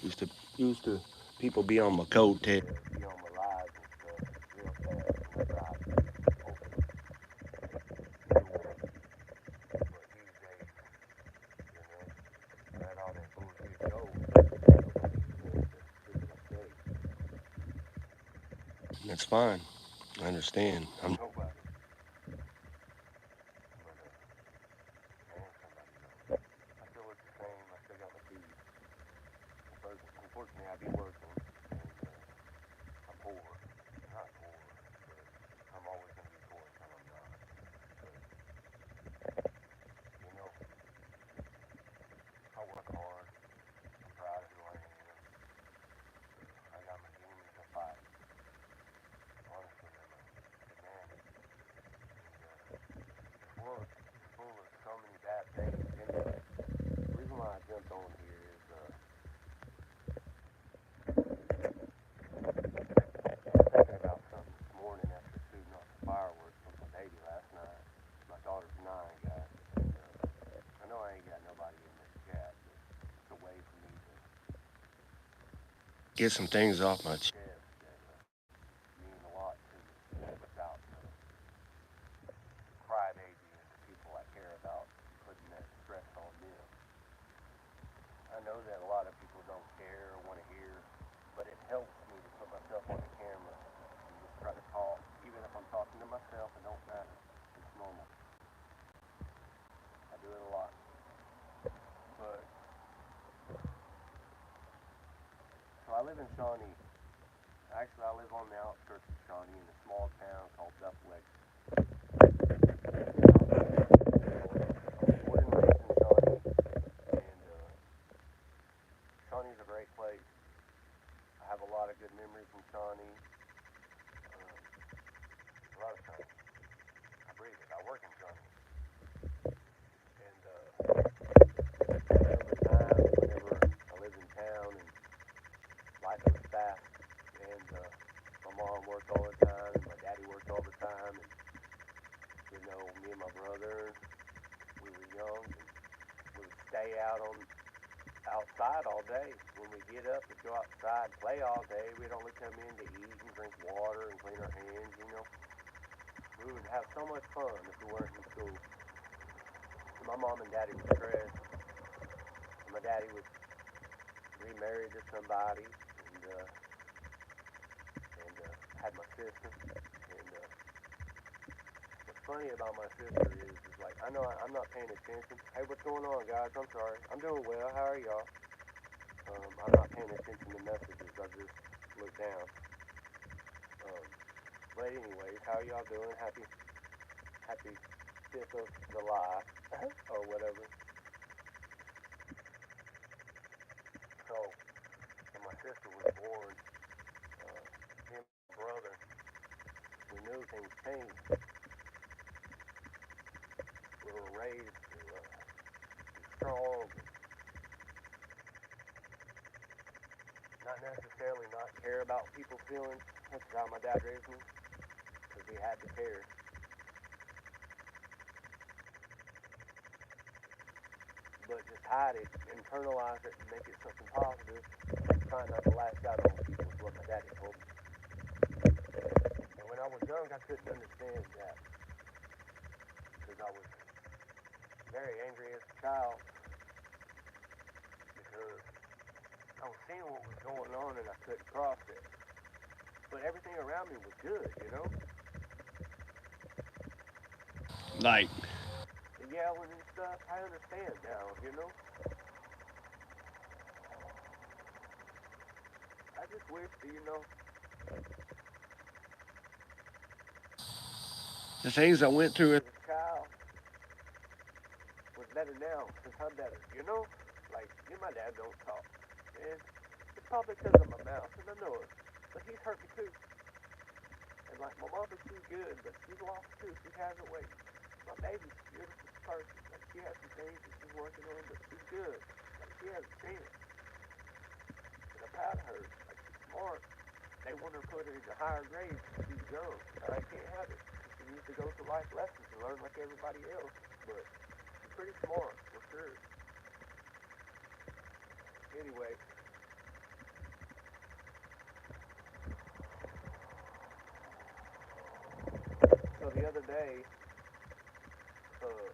Used to people be on my coattail, be on my lives and stuff real fast whenever I open new ones. But these days, let all that bullshit go. Nobody's going to reciprocate. That's fine. I understand. I'm nobody. But man, somebody knows. I still look the same. I still got my teeth. Unfortunately, I be working, and I'm poor. Not poor, but I'm always gonna be poor until I'm not. But you know, I work hard. I'm proud of who I am. I got my demons to fight. Honestly, I'm a man. And this world is full of so many bad things. Anyway, the reason why I jumped on here is thinking about something this morning after shooting off the fireworks with my baby last night. My daughter's 9, guys. And, I know I ain't got nobody in this chat, but it's a way for me to get some things off my chest that mean a lot to me without crybaby and the people I care about putting that stress on them. I know that a lot of people don't care or want to hear, but it helps me to put myself on the camera and just try to talk, even if I'm talking to myself. It don't matter. It's normal. I do it a lot, but so I live in Shawnee. Actually, I live on the outskirts of Shawnee in a small town called Dufflex. I'm born and raised in Shawnee, and Shawnee's a great place. I have a lot of good memories in Shawnee. A lot of Shawnee. I breathe it. I work in Shawnee, and I remember times whenever I lived in town and life was fast, and my mom worked all the time, and my daddy worked all the time, and me and my brother, we were young, and we would stay outside all day. When we get up, we'd go outside, play all day. We'd only come in to eat and drink water and clean our hands. We would have so much fun if we weren't in school. And my mom and daddy were stressed. And my daddy was remarried to somebody, and had my sister. And what's funny about my sister is like, I know I'm not paying attention. Hey, what's going on, guys? I'm sorry. I'm doing well. How are y'all? I'm not paying attention to messages. I just look down. Um, but anyways, how y'all doing? Happy 5th of July or whatever. So, when my sister was born, me and my brother, we knew things changed. We were raised to be strong, not necessarily not care about people's feelings. That's how my dad raised me, because we had to care. But just hide it, internalize it, and make it something positive. Try not to lash out on people is what my daddy told me. And when I was young, I couldn't understand that because I was very angry as a child because I was seeing what was going on and I couldn't cross it. But everything around me was good. Like the yelling and stuff, I understand now. I just wish that the things I went through as a child was better now since I'm better. Like, me and my dad don't talk. And it's probably because of my mouth, and I know it. But he's hurt me too. And like, my mom is too good, but she's lost too. She has a way. My baby's a beautiful person. Like, she has some things that she's working on, but she's good. Like, she has a chance. And I'm proud of her. Like, she's smart. They want to put her into higher grades when she's young. And I can't have it. She needs to go through life lessons and learn like everybody else. But she's pretty smart, for sure. Anyway, day, uh,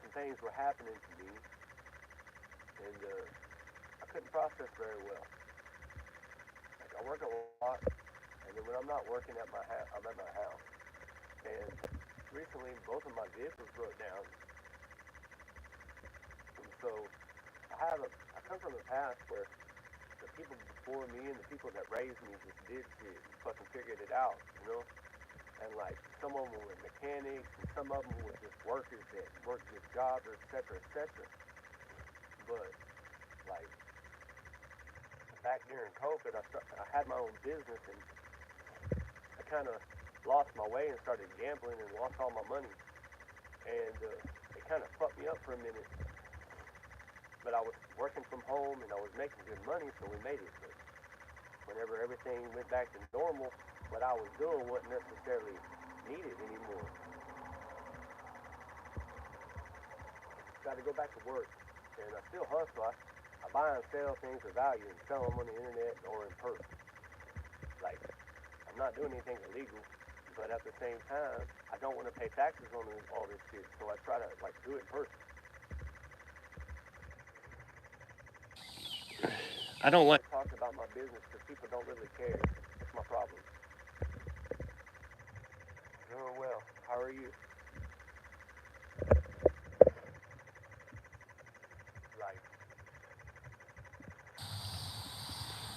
some things were happening to me, and I couldn't process very well. Like I work a lot, and then when I'm not working at my house, I'm at my house. And recently, both of my vehicles broke down, and so I come from a past where the people before me and the people that raised me just did shit and fucking figured it out, you know? And like some of them were mechanics, and some of them were just workers that worked good jobs, etc., etc. But like back during COVID, I had my own business, and I kind of lost my way and started gambling and lost all my money. And it kind of fucked me up for a minute. But I was working from home and I was making good money, so we made it. But whenever everything went back to normal, what I was doing wasn't necessarily needed anymore. Got to go back to work, and I still hustle. I buy and sell things of value and sell them on the internet or in person. Like, I'm not doing anything illegal, but at the same time, I don't want to pay taxes on all this shit, so I try to like do it in person. I don't like talking about my business because people don't really care. That's my problem. Doing well. How are you? Like,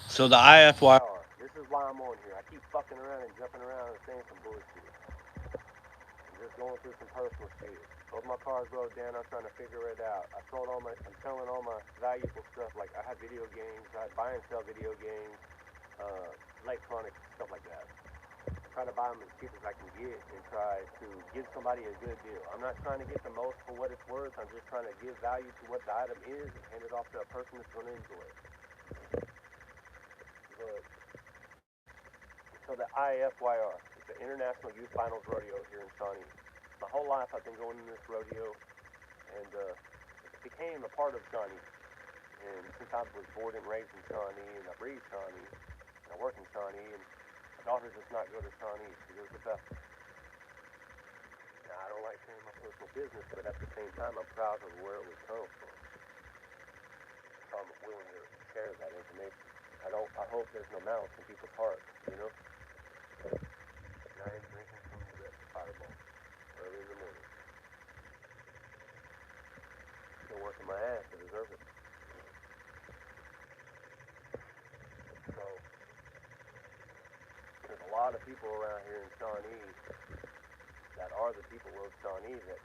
so the IFYR. This is why I'm on here. I keep fucking around and jumping around and saying some bullshit. I'm just going through some personal shit. Both my cars broke down. I'm trying to figure it out. I'm selling all my valuable stuff. Like I have video games. I buy and sell video games, electronics, stuff like that. Try to buy them as cheap as I can get and try to give somebody a good deal. I'm not trying to get the most for what it's worth. I'm just trying to give value to what the item is and hand it off to a person that's going to enjoy it. But, so the IFYR, it's the International Youth Finals Rodeo here in Shawnee. My whole life I've been going to this rodeo, and it became a part of Shawnee. And since I was born and raised in Shawnee, and I breathe Shawnee, and I work in Shawnee, and my daughter does not go to Shawnee. She goes to Bethel. Now, I don't like sharing my personal business, but at the same time, I'm proud of where it was come from. So I'm willing to share that information. I hope there's no malice in people's hearts, you know? And I am drinking from the fireball early in the morning. Still working my ass to deserve it. So, there's a lot of people around here in Shawnee that are the people of Shawnee that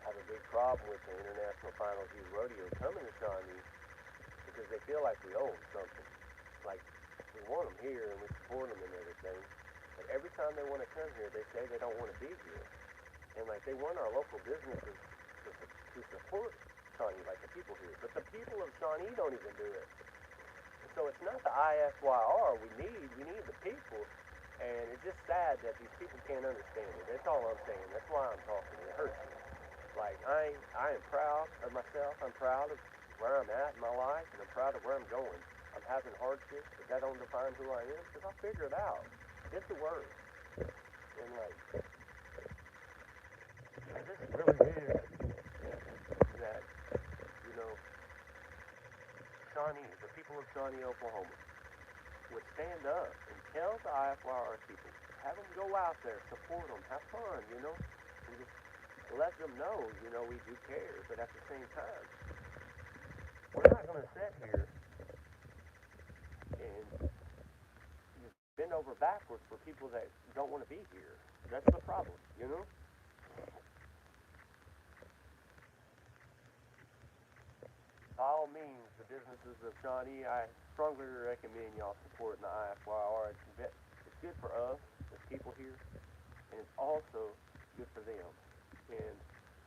have a big problem with the International Finals Youth Rodeo coming to Shawnee because they feel like we owe them something. Like, we want them here and we support them and everything. But every time they want to come here, they say they don't want to be here. And, like, they want our local businesses to support Shawnee, like the people here. But the people of Shawnee don't even do it. And so it's not the IFYR we need the people. And it's just sad that these people can't understand it. That's all I'm saying. That's why I'm talking. It hurts me. Like, I am proud of myself. I'm proud of where I'm at in my life, and I'm proud of where I'm going. I'm having hardships, but that don't define who I am, because I'll figure it out. It's the word. And, like, this is really weird that, you know, Shawnee, the people of Shawnee, Oklahoma, would stand up and tell the IFYR people, have them go out there, support them, have fun, you know, and just let them know, you know, we do care, but at the same time, we're not going to sit here and just bend over backwards for people that don't want to be here. That's the problem, you know? By all means, the businesses of Shawnee, I strongly recommend y'all supporting the IFYR. It's good for us as people here, and it's also good for them. And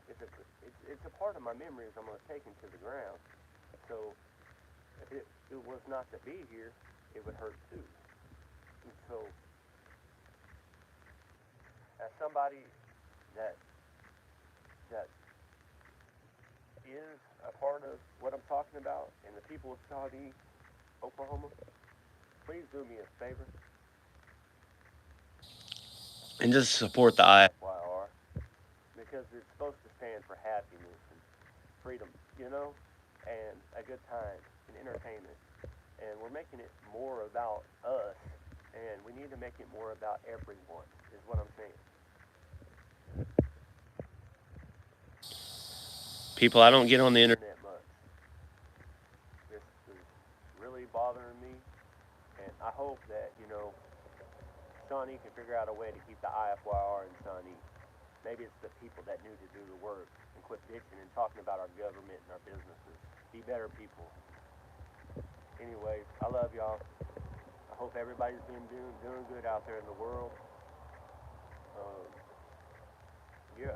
it's a part of my memories I'm going to take into the ground. So if it was not to be here, it would hurt too. And so, as somebody that that is a part of what I'm talking about, and the people of Shawnee, Oklahoma, please do me a favor. and just support the I. IFYR, because it's supposed to stand for happiness and freedom, you know, and a good time and entertainment. And we're making it more about us, and we need to make it more about everyone, is what I'm saying. People, I don't get on the internet. Internet much. This is really bothering me, and I hope that, Shawnee can figure out a way to keep the IFYR in Shawnee. Maybe it's the people that need to do the work and quit bitching and talking about our government and our businesses. Be better people. Anyways, I love y'all. I hope everybody's been doing good out there in the world. Um, yeah.